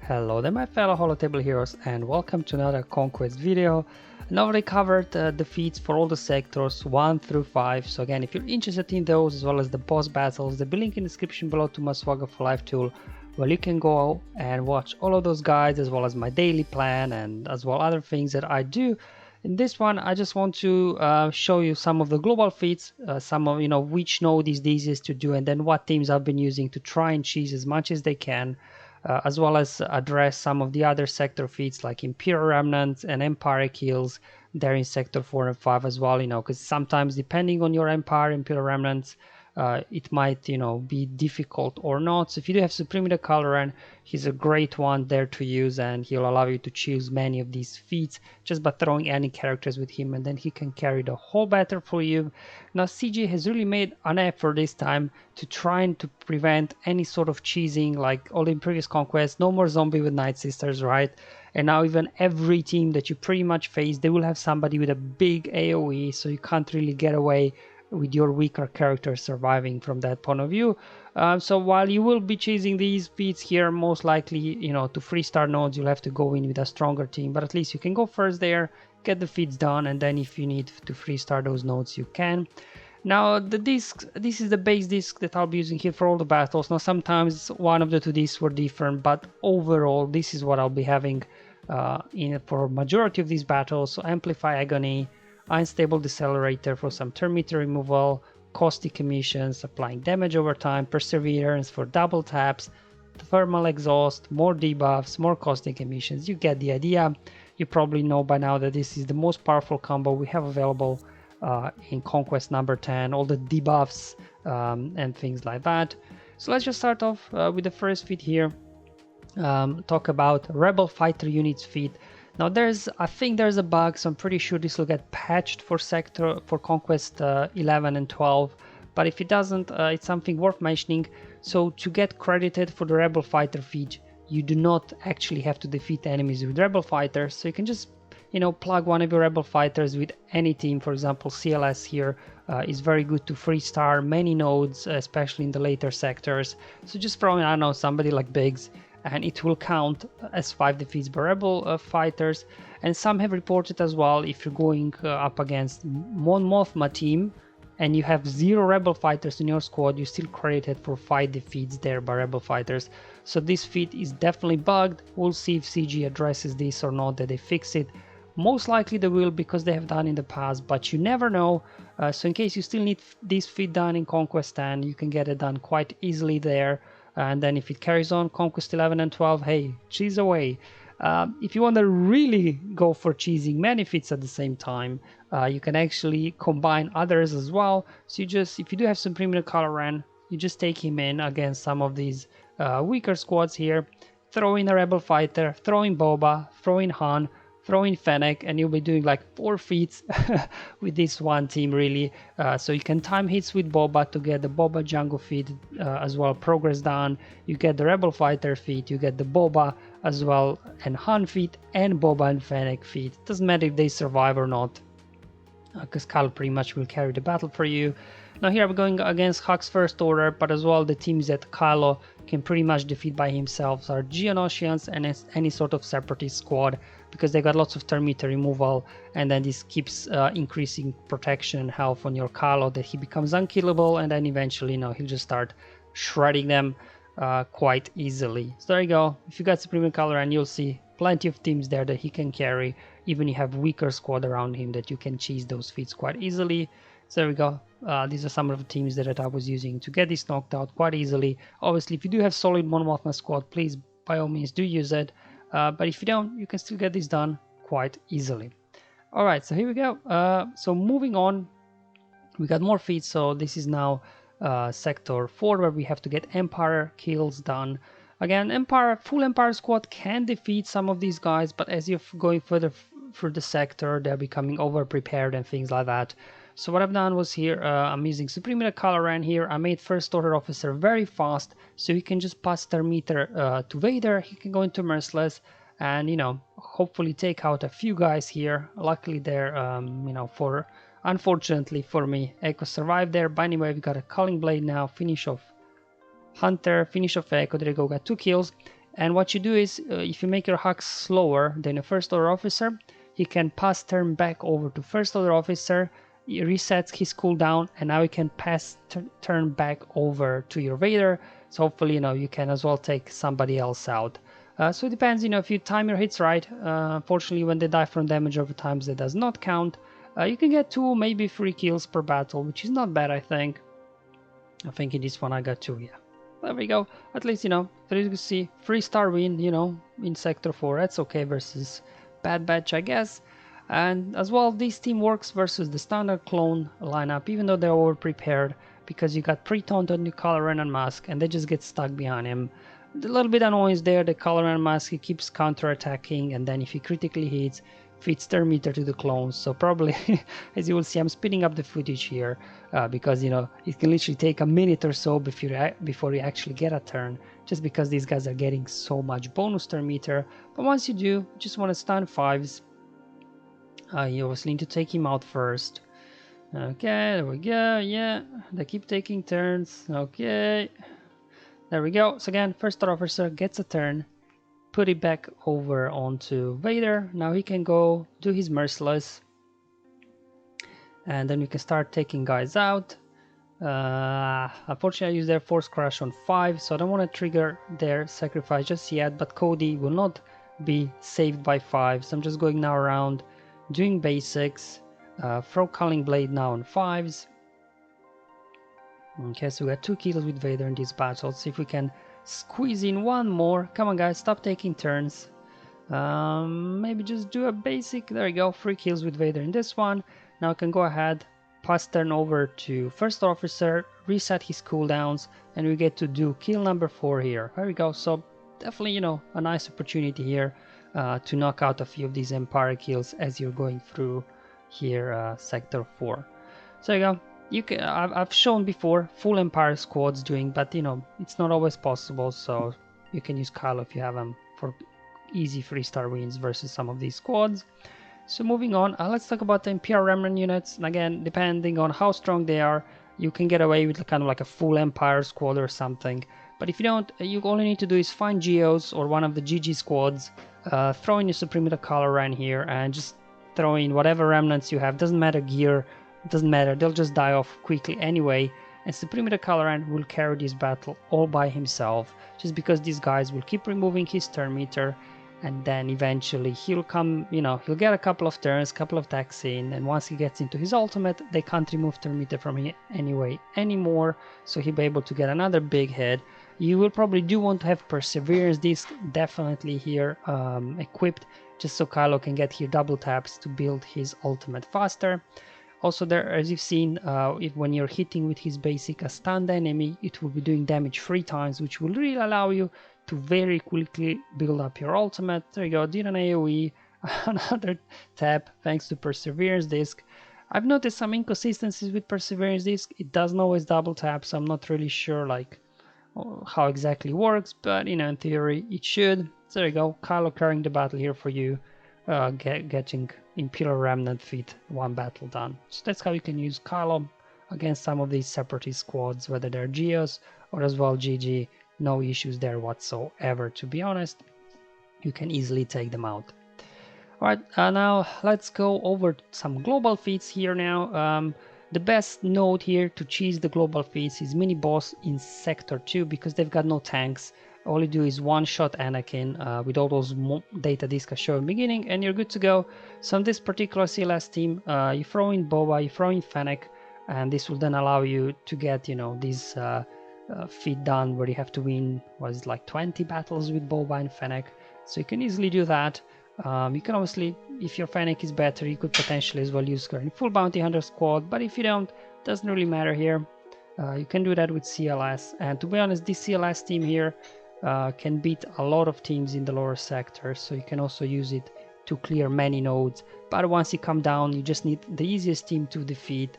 Hello there my fellow holotable heroes and welcome to another Conquest video. I already covered the feats for all the sectors 1 through 5, so again if you're interested in those as well as the boss battles, there'll be a link in the description below to my SWGOH for Life tool where you can go and watch all of those guides as well as my daily plan and as well other things that I do. In this one I just want to show you some of the global feats, some of which node is the easiest to do and then what teams I've been using to try and cheese as much as they can. As well as address some of the other sector feats like Imperial Remnants and Empire kills there in Sector 4 and 5 as well, because sometimes depending on your Empire, Imperial Remnants, it might, be difficult or not. So if you do have Supreme the Coloran, he's a great one there to use and he'll allow you to choose many of these feats just by throwing any characters with him and then he can carry the whole battle for you. Now CG has really made an effort this time to try and to prevent any sort of cheesing like all in previous conquests. No more zombie with Night Sisters, right? And now even every team that you pretty much face, they will have somebody with a big AoE, so you can't really get away with your weaker characters surviving from that point of view. So while you will be chasing these feats here, most likely, to 3-star nodes, you'll have to go in with a stronger team, but at least you can go first there, get the feats done, and then if you need to 3-star those nodes, you can. Now the discs, this is the base disc that I'll be using here for all the battles. Now sometimes one of the two discs were different, but overall this is what I'll be having for majority of these battles. So Amplify Agony, Unstable Decelerator for some turn meter removal, Caustic Emissions, applying damage over time, Perseverance for double taps, Thermal Exhaust, more debuffs, more Caustic Emissions. You get the idea. You probably know by now that this is the most powerful combo we have available in Conquest number 10, all the debuffs and things like that. So let's just start off with the first feat here. Talk about Rebel Fighter Units feat. Now I think there's a bug, so I'm pretty sure this will get patched for Conquest 11 and 12. But if it doesn't, it's something worth mentioning. So to get credited for the Rebel Fighter feat, you do not actually have to defeat enemies with Rebel Fighters. So you can just plug one of your Rebel Fighters with any team. For example, CLS here is very good to 3-star many nodes, especially in the later sectors. So just throw in, I don't know, somebody like Biggs, and it will count as 5 defeats by Rebel fighters. And some have reported as well, if you're going up against Mon Mothma team and you have 0 Rebel fighters in your squad, you're still credited for 5 defeats there by Rebel fighters. So this feat is definitely bugged. We'll see if CG addresses this or not, that they fix it. Most likely they will, because they have done in the past, but you never know. So in case you still need this feat done in Conquest 10, you can get it done quite easily there. And then if it carries on Conquest 11 and 12, hey, cheese away. If you want to really go for cheesing many feats at the same time, you can actually combine others as well. So if you do have Supreme Coloran, you just take him in against some of these weaker squads here, throw in a Rebel Fighter, throw in Boba, throw in Han, throw in Fennec, and you'll be doing like 4 feats with this one team really. So you can time hits with Boba to get the Boba Jango feat as well, progress done. You get the Rebel Fighter feat, you get the Boba as well, and Han feat, and Boba and Fennec feat. Doesn't matter if they survive or not, because Kyle pretty much will carry the battle for you. Now here we're going against Huck's First Order, but as well the teams that Kylo can pretty much defeat by himself are Geonosians and any sort of Separatist squad, because they got lots of turn meter removal, and then this keeps increasing protection and health on your Kylo, that he becomes unkillable, and then eventually he'll just start shredding them quite easily. So there you go. If you got Supreme Coloran, you'll see plenty of teams there that he can carry. Even you have weaker squad around him that you can cheese those feats quite easily. So there we go. These are some of the teams that I was using to get this knocked out quite easily. Obviously, if you do have solid Mon Mothma squad, please by all means do use it. But if you don't, you can still get this done quite easily. Alright, so here we go. So moving on, we got more feats. So this is now Sector 4, where we have to get Empire kills done. Again, full Empire squad can defeat some of these guys, but as you're going further through the sector, they're becoming over prepared and things like that. So what I've done was here, I'm using Supreme Coloran here. I made First Order Officer very fast, so he can just pass their meter to Vader. He can go into Merciless and, hopefully take out a few guys here. Luckily there, unfortunately for me, Echo survived there. But anyway, we've got a Culling Blade now, finish off Hunter, finish off Echo. There you go, got 2 kills. And what you do is, if you make your hacks slower than a first order officer, he can pass turn back over to first order officer, he resets his cooldown, and now you can pass turn back over to your Vader. So hopefully, you can as well take somebody else out. So it depends, if you time your hits right. Unfortunately, when they die from damage over times, that does not count. You can get 2, maybe 3 kills per battle, which is not bad, I think. I think in this one I got 2, yeah. There we go. At least, there you can see 3-star win, in Sector 4. That's okay versus Bad Batch, I guess. And as well, this team works versus the standard clone lineup, even though they're over prepared, because you got pre-taunted new Color and Mask, and they just get stuck behind him. A little bit annoying there, the Color and Mask, he keeps counter-attacking, and then if he critically hits, feeds turn meter to the clones. So probably, as you will see, I'm speeding up the footage here, because it can literally take a minute or so before you actually get a turn, just because these guys are getting so much bonus turn meter. But once you do, you just want to stun 5s. You obviously need to take him out first. Okay, there we go. Yeah, they keep taking turns. Okay, there we go. So again, first officer gets a turn, put it back over onto Vader. Now he can go do his merciless, and then we can start taking guys out. Unfortunately, I used their force crash on 5, so I don't want to trigger their sacrifice just yet, but Cody will not be saved by 5, so I'm just going now around doing basics. Throw Culling Blade now on 5s. Okay, so we got 2 kills with Vader in this battle. Let's see if we can squeeze in one more. Come on guys, stop taking turns. Maybe just do a basic. There we go, 3 kills with Vader in this one. Now I can go ahead, pass turn over to first officer, reset his cooldowns, and we get to do kill number 4 here. There we go. So definitely, a nice opportunity here to knock out a few of these Empire kills as you're going through here, Sector 4. So there you go. I've shown before full Empire squads doing, but it's not always possible. So you can use Kylo if you have them for easy 3-star wins versus some of these squads. So moving on, let's talk about the Imperial Remnant units. And again, depending on how strong they are, you can get away with kind of like a full Empire squad or something. But if you don't, you all you need to do is find Geos or one of the GG squads, throw in your Supreme Color around here, and just throw in whatever remnants you have. Doesn't matter gear, doesn't matter, they'll just die off quickly anyway. And Supreme Caloran will carry this battle all by himself, just because these guys will keep removing his turn meter, and then eventually he'll come, he'll get a couple of turns, couple of attacks in, and once he gets into his ultimate, they can't remove turn meter from him anymore, so he'll be able to get another big hit. You will probably do want to have Perseverance Disc definitely here equipped, just so Kylo can get here double taps to build his ultimate faster. Also there, as you've seen, when you're hitting with his basic a stunned enemy, it will be doing damage 3 times, which will really allow you to very quickly build up your ultimate. There you go, did an AoE, another tap thanks to Perseverance Disc. I've noticed some inconsistencies with Perseverance Disc. It doesn't always double tap, so I'm not really sure how exactly it works, but in theory it should. So there you go, Kylo carrying the battle here for you, getting Imperial Remnant feat 1 battle done. So that's how you can use Kylo against some of these separatist squads, whether they're Geos or as well GG. No issues there whatsoever, to be honest. You can easily take them out. Alright, now let's go over some global feats here now. The best node here to cheese the global feats is mini boss in Sector 2, because they've got no tanks. All you do is one-shot Anakin with all those data discs I showed in the beginning, and you're good to go. So on this particular CLS team, you throw in Boba, you throw in Fennec, and this will then allow you to get, these feat done where you have to win, 20 battles with Boba and Fennec. So you can easily do that. You can obviously, if your Fennec is better, you could potentially as well use her in full bounty hunter squad, but if you don't, doesn't really matter here. You can do that with CLS, and to be honest, this CLS team here can beat a lot of teams in the lower sector, so you can also use it to clear many nodes. But once you come down, you just need the easiest team to defeat.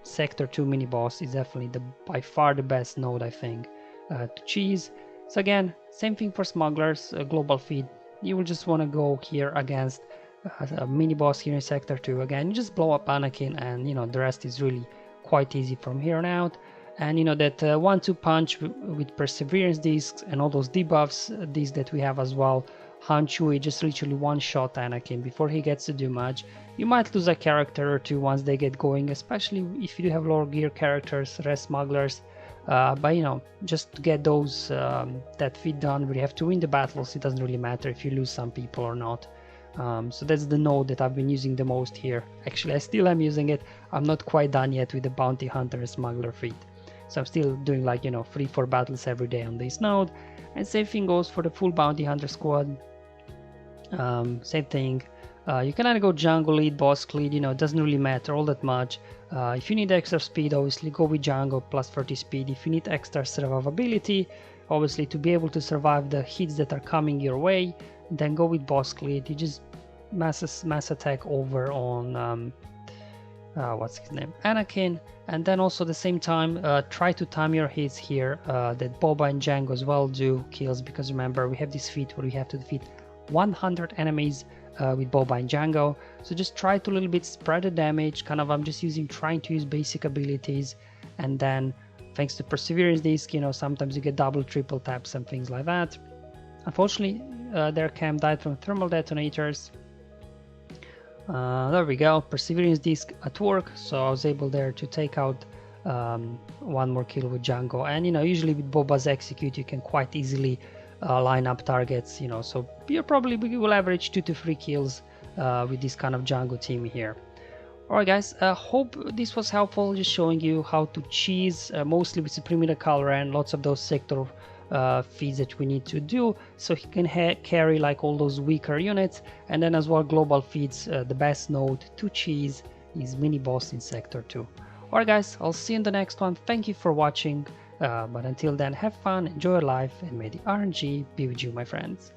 Sector 2 mini boss is definitely by far the best node, I think, to cheese. So again, same thing for Smugglers, global feed. You will just want to go here against a mini boss here in Sector 2. Again, you just blow up Anakin, and the rest is really quite easy from here on out. And you know that 1-2 punch with perseverance discs and all those debuffs, these that we have as well. Han Chui just literally one-shot Anakin before he gets to do much. You might lose a character or two once they get going, especially if you do have lower gear characters, rest smugglers. But you know, just to get those that feat done, where you have to win the battles, it doesn't really matter if you lose some people or not. So that's the node that I've been using the most here. Actually, I still am using it. I'm not quite done yet with the bounty hunter and smuggler feat. So I'm still doing like, you know, 3-4 battles every day on this node. And same thing goes for the full bounty hunter squad. Same thing. You can either go Jango lead, boss lead, you know, it doesn't really matter all that much. If you need extra speed, obviously go with Jango plus 30 speed. If you need extra survivability, obviously to be able to survive the hits that are coming your way, then go with boss lead. You just mass attack over on what's his name, Anakin, and then also at the same time try to time your hits here that Boba and Jango as well do kills, because remember we have this feat where we have to defeat 100 enemies with Boba and Jango. So just try to a little bit spread the damage, kind of I'm just trying to use basic abilities, and then thanks to perseverance disc, you know, sometimes you get double triple taps and things like that. Unfortunately their camp died from thermal detonators. There we go, perseverance disc at work, so I was able there to take out one more kill with Jango. And you know, usually with Boba's execute you can quite easily line up targets, you know, so you probably will average 2 to 3 kills with this kind of Jango team here. Alright guys, hope this was helpful, just showing you how to cheese mostly with Supreme Color and lots of those sector feeds that we need to do, so he can carry like all those weaker units, and then as well global feeds. The best node to cheese is mini boss in sector 2. Alright guys, I'll see you in the next one. Thank you for watching, but until then, have fun, enjoy your life, and may the RNG be with you, my friends.